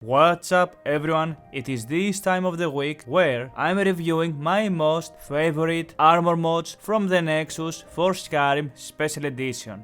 What's up everyone, it is this time of the week where I'm reviewing my most favorite armor mods from the Nexus for Skyrim Special Edition.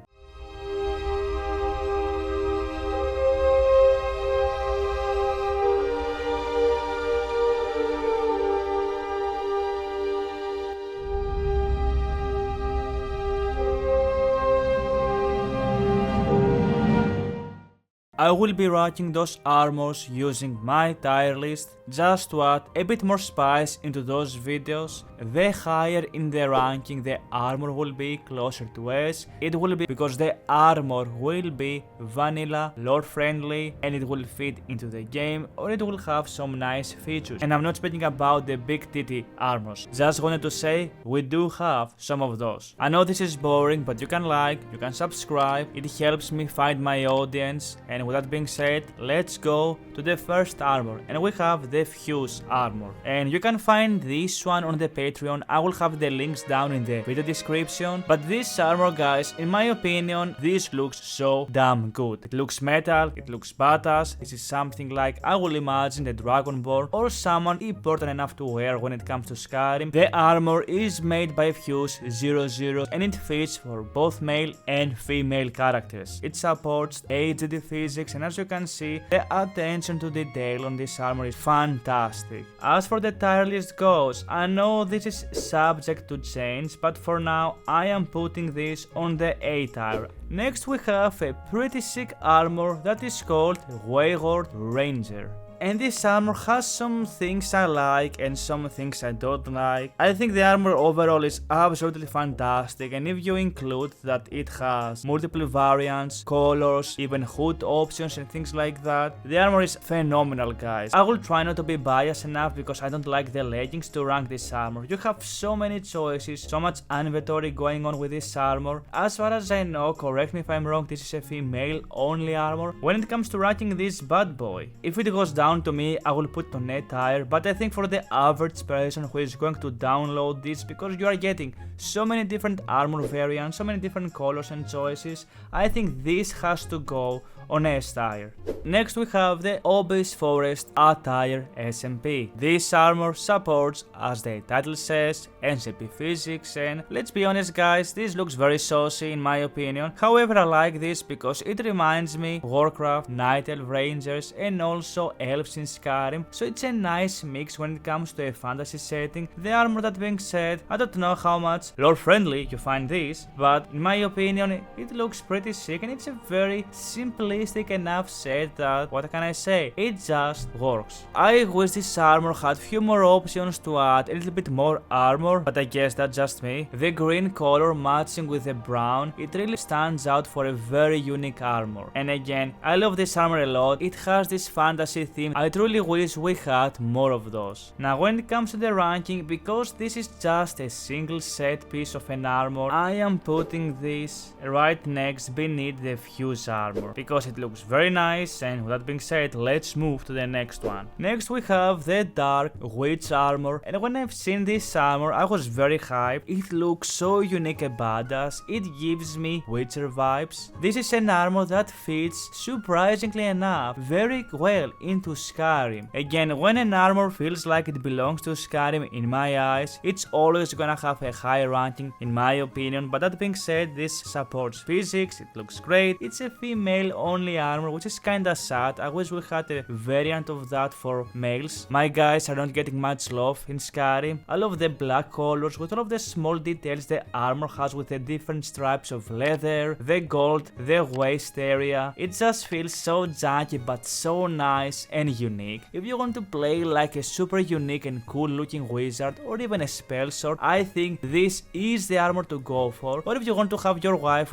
I will be ranking those armors using my tier list. Just to add a bit more spice into those videos, the higher in the ranking the armor will be closer to S, it will be because the armor will be vanilla, lore friendly, and it will fit into the game, or it will have some nice features. And I'm not speaking about the big titty armors, just wanted to say we do have some of those. I know this is boring, but you can like, you can subscribe, it helps me find my audience. And with that being said, let's go to the first armor, and we have the Fuse armor. And you can find this one on the Patreon, I will have the links down in the video description. But this armor, guys, in my opinion, this looks so damn good. It looks metal, it looks badass. This is something like I will imagine the Dragonborn or someone important enough to wear when it comes to Skyrim. The armor is made by Fuse 00 and it fits for both male and female characters. It supports aged physics, and as you can see, the attention to detail on this armor is fantastic. As for the tier list goes, I know this is subject to change, but for now I am putting this on the A tier. Next we have a pretty sick armor that is called Wayward Ranger. And this armor has some things I like and some things I don't like. I think the armor overall is absolutely fantastic, and if you include that it has multiple variants, colors, even hood options and things like that, the armor is phenomenal, guys. I will try not to be biased enough because I don't like the leggings to rank this armor. You have so many choices, so much inventory going on with this armor. As far as I know, correct me if I'm wrong, this is a female only armor. When it comes to ranking this bad boy, if it goes down to me, I will put on a tier, but I think for the average person who is going to download this, because you are getting so many different armor variants, so many different colors and choices, I think this has to go on S tier. Next we have the Obvious Forest Attire SMP. This armor supports, as the title says, SMP physics, and let's be honest guys, this looks very saucy in my opinion. However, I like this because it reminds me Warcraft, Night Elf Rangers, and also elves in Skyrim, so it's a nice mix when it comes to a fantasy setting. The armor, that being said, I don't know how much lore friendly you find this, but in my opinion it looks pretty sick, and it's a very simplistic enough set that, what can I say, it just works. I wish this armor had few more options to add a little bit more armor, but I guess that's just me. The green color matching with the brown, it really stands out for a very unique armor. And again, I love this armor a lot, it has this fantasy theme. I truly wish we had more of those. Now when it comes to the ranking, because this is just a single set piece of an armor, I am putting this right next beneath the Fuse armor because it looks very nice. And with that being said, let's move to the next one. Next we have the Dark Witch armor, and when I've seen this armor I was very hyped. It looks so unique and badass, it gives me Witcher vibes. This is an armor that fits, surprisingly enough, very well into Skyrim. Again, when an armor feels like it belongs to Skyrim, in my eyes, it's always gonna have a high ranking in my opinion. But that being said, this supports physics, it looks great, it's a female only armor, which is kinda sad. I wish we had a variant of that for males. My guys are not getting much love in Skyrim. I love the black colors with all of the small details the armor has with the different stripes of leather, the gold, the waist area. It just feels so janky but so nice and unique. If you want to play like a super unique and cool looking wizard or even a spell sword, I think this is the armor to go for. Or if you want to have your wife,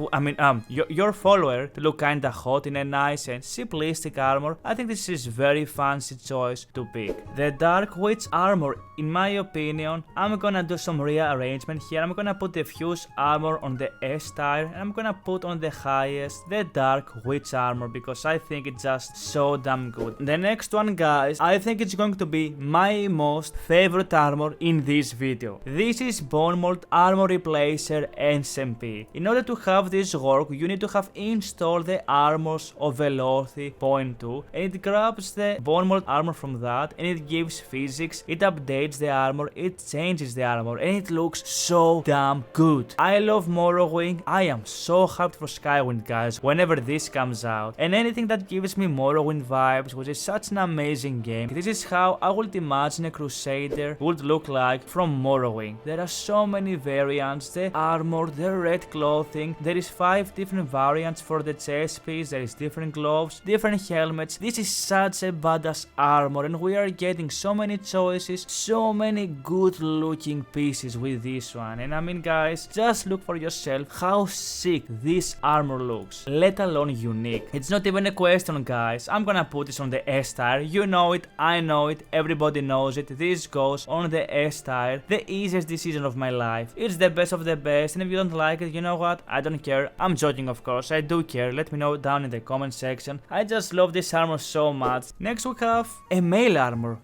your follower to look kinda hot in a nice and simplistic armor, I think this is very fancy choice to pick. The Dark Witch armor, in my opinion, I'm gonna do some rearrangement here. I'm gonna put the Fuse armor on the S tier, and I'm gonna put on the highest the Dark Witch armor because I think it's just so damn good. The next one, guys, I think it's going to be my most favorite armor in this video. This is Bonemold Armor Replacer SMP. In order to have this work, you need to have installed the armor's boss of Velocity point 2, and it grabs the Bonemold armor from that, and it gives physics, it updates the armor, it changes the armor, and it looks so damn good. I love Morrowind. I am so hyped for Skyrim, guys, whenever this comes out, and anything that gives me Morrowind vibes, which is such an amazing game. This is how I would imagine a Crusader would look like from Morrowind. There are so many variants, the armor, the red clothing, there is 5 different variants for the chest piece, there is different gloves, different helmets. This is such a badass armor, and we are getting so many choices, so many good looking pieces with this one. And I mean, guys, just look for yourself how sick this armor looks, let alone unique. It's not even a question, guys. I'm gonna put this on the S tier. You know it, I know it, everybody knows it. This goes on the S tier, the easiest decision of my life. It's the best of the best, and if you don't like it, you know what? I don't care. I'm joking, of course. I do care. Let me know down in the comment section. I just love this armor so much. Next we have a male armor.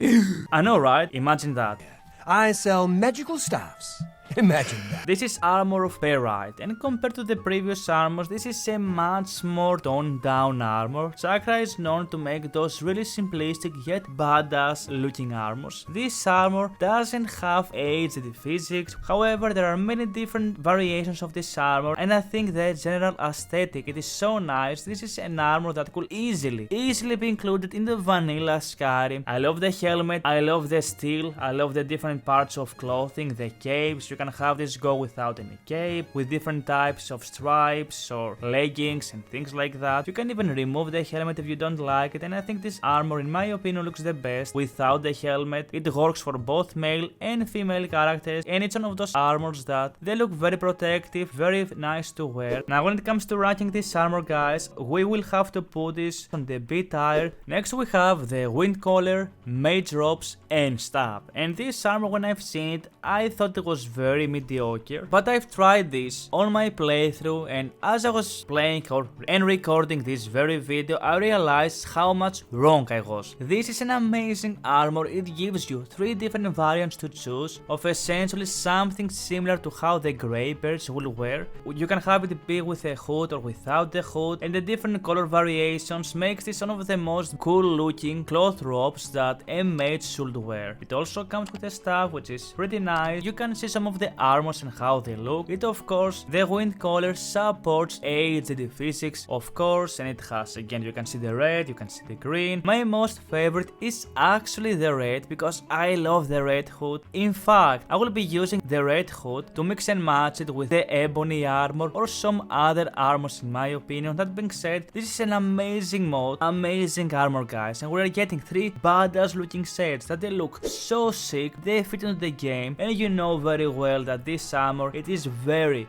I know, right? Imagine that. I sell magical staffs. Imagine that. This is armor of Peryite, and compared to the previous armors, this is a much more toned down armor. Chakra is known to make those really simplistic yet badass looking armors. This armor doesn't have aged physics, however there are many different variations of this armor, and I think the general aesthetic, it is so nice. This is an armor that could easily be included in the vanilla Skyrim. I love the helmet, I love the steel, I love the different parts of clothing, the capes. You can have this go without any cape, with different types of stripes or leggings and things like that. You can even remove the helmet if you don't like it, and I think this armor, in my opinion, looks the best without the helmet. It works for both male and female characters, and it's one of those armors that they look very protective, very nice to wear. Now when it comes to ranking this armor, guys, we will have to put this on the B tier. Next we have the Windcaller, Mage robes and staff, and this armor, when I've seen it, I thought it was very mediocre, but I've tried this on my playthrough, and as I was playing and recording this very video, I realized how much wrong I was. This is an amazing armor. It gives you 3 different variants to choose of essentially something similar to how the Greybeards will wear. You can have it be with a hood or without the hood, and the different color variations makes this one of the most cool looking cloth robes that a mage should wear. It also comes with a staff, which is pretty nice. You can see some of the armors and how they look. It, of course, the Windcaller supports aged physics, of course, and it has, again, you can see the red, you can see the green. My most favorite is actually the red, because I love the red hood. In fact, I will be using the red hood to mix and match it with the ebony armor or some other armors, in my opinion. That being said, this is an amazing mod, amazing armor, guys, and we are getting 3 badass looking sets that they look so sick, they fit into the game, and you know very well that this armor, it is very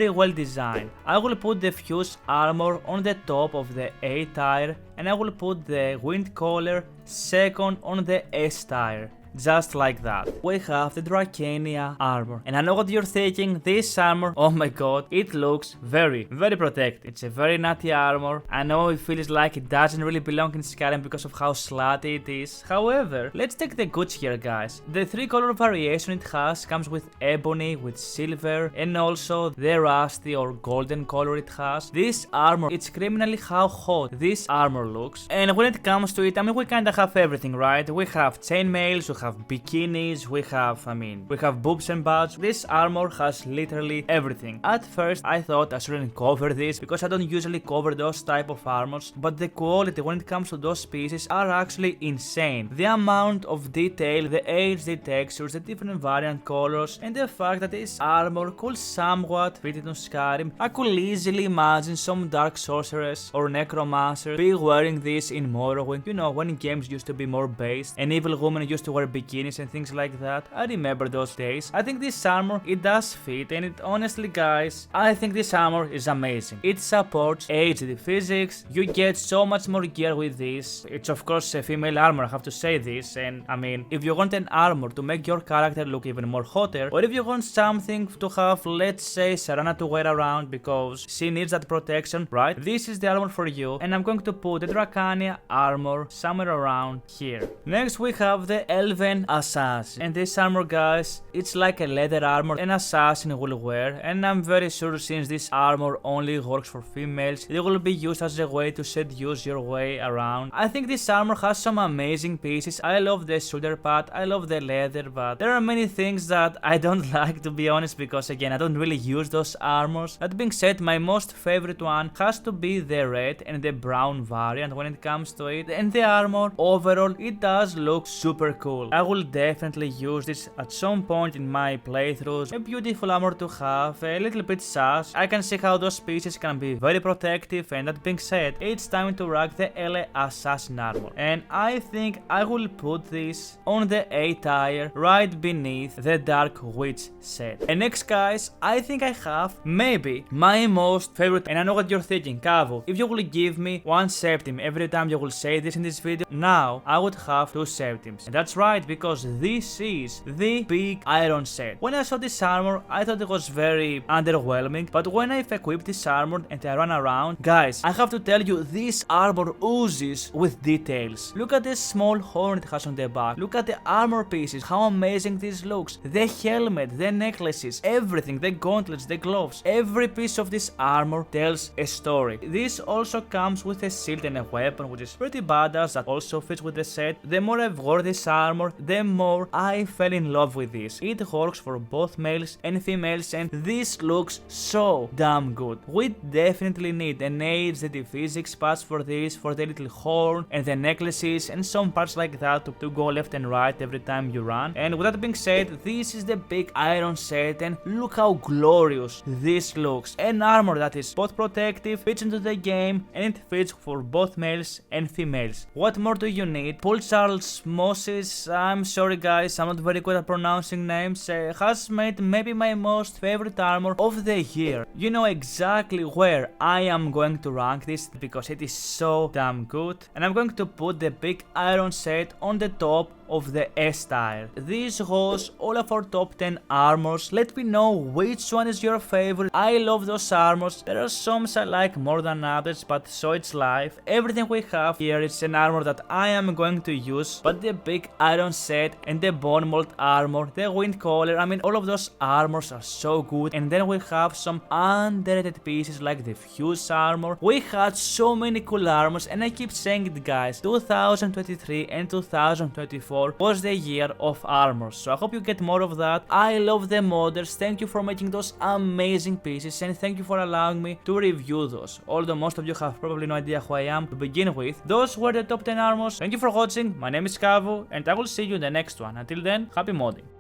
well designed. I will put the Fuse armor on the top of the A tier, and I will put the Windcaller second on the S tier. Just like that. We have the Dracania Armor, and I know what you're thinking, this armor, oh my god, it looks very protected. It's a very nutty armor. I know it feels like it doesn't really belong in Skyrim because of how slutty it is. However, let's take the goods here, guys. The 3 color variation it has comes with ebony, with silver, and also the rusty or golden color it has. This armor, it's criminally how hot this armor looks. And when it comes to it, I mean, we kinda have everything, right? We have chainmails, we have bikinis, we have boobs and butts. This armor has literally everything. At first I thought I shouldn't cover this because I don't usually cover those type of armors, but the quality when it comes to those pieces are actually insane. The amount of detail, the HD textures, the different variant colors, and the fact that this armor could somewhat fit into Skyrim. I could easily imagine some dark sorceress or necromancer be wearing this in Morrowind, you know, when games used to be more based and evil women used to wear bikinis and things like that. I remember those days. I think this armor, it does fit, and it honestly, guys, I think this armor is amazing. It supports HD physics, you get so much more gear with this. It's of course a female armor, I have to say this, and I mean, if you want an armor to make your character look even more hotter, or if you want something to have, let's say, Serana to wear around because she needs that protection, right? This is the armor for you, and I'm going to put the Dracania Armor somewhere around here. Next we have the Elven Elven Assassin. And this armor, guys, it's like a leather armor an assassin will wear, and I'm very sure since this armor only works for females, it will be used as a way to seduce your way around. I think this armor has some amazing pieces. I love the shoulder pad, I love the leather, but there are many things that I don't like, to be honest, because again, I don't really use those armors. That being said, my most favorite one has to be the red and the brown variant when it comes to it, and the armor overall, it does look super cool. I will definitely use this at some point in my playthroughs. A beautiful armor to have, a little bit sus. I can see how those pieces can be very protective, and that being said, it's time to rock the ELLE Assassin armor. And I think I will put this on the Attire right beneath the Dark Witch set. And next, guys, I think I have maybe my most favorite, and I know what you're thinking, Kavou, if you will give me one septim every time you will say this in this video, now I would have 2 septims. And that's right, because this is the big iron set. When I saw this armor, I thought it was very underwhelming, but when I've equipped this armor and I run around, guys, I have to tell you, this armor oozes with details. Look at this small horn it has on the back, look at the armor pieces, how amazing this looks, the helmet, the necklaces, everything, the gauntlets, the gloves, every piece of this armor tells a story. This also comes with a shield and a weapon, which is pretty badass, that also fits with the set. The more I've wore this armor, the more I fell in love with this. It works for both males and females, and this looks so damn good. We definitely need an HD physics patch for this, for the little horn and the necklaces and some parts like that to go left and right every time you run. And with that being said, this is the big iron set, and look how glorious this looks. An armor that is both protective, fits into the game, and it fits for both males and females. What more do you need? Paul Charles Moses, I'm sorry guys, I'm not very good at pronouncing names, has made maybe my most favorite armor of the year. You know exactly where I am going to rank this because it is so damn good, and I'm going to put the big iron set on the top of the S tier. This was all of our top 10 armors. Let me know which one is your favorite. I love those armors. There are some I like more than others, but so it's life. Everything we have here is an armor that I am going to use, but the big iron set and the Bonemold armor, the Windcaller, I mean, all of those armors are so good. And then we have some underrated pieces like the Fuse armor. We had so many cool armors, and I keep saying it, guys, 2023 and 2024 was the year of armors, so I hope you get more of that. I love the modders, thank you for making those amazing pieces, and thank you for allowing me to review those, although most of you have probably no idea who I am to begin with. Those were the top 10 armors. Thank you for watching, my name is Kavou, and I will see you in the next one. Until then, happy modding.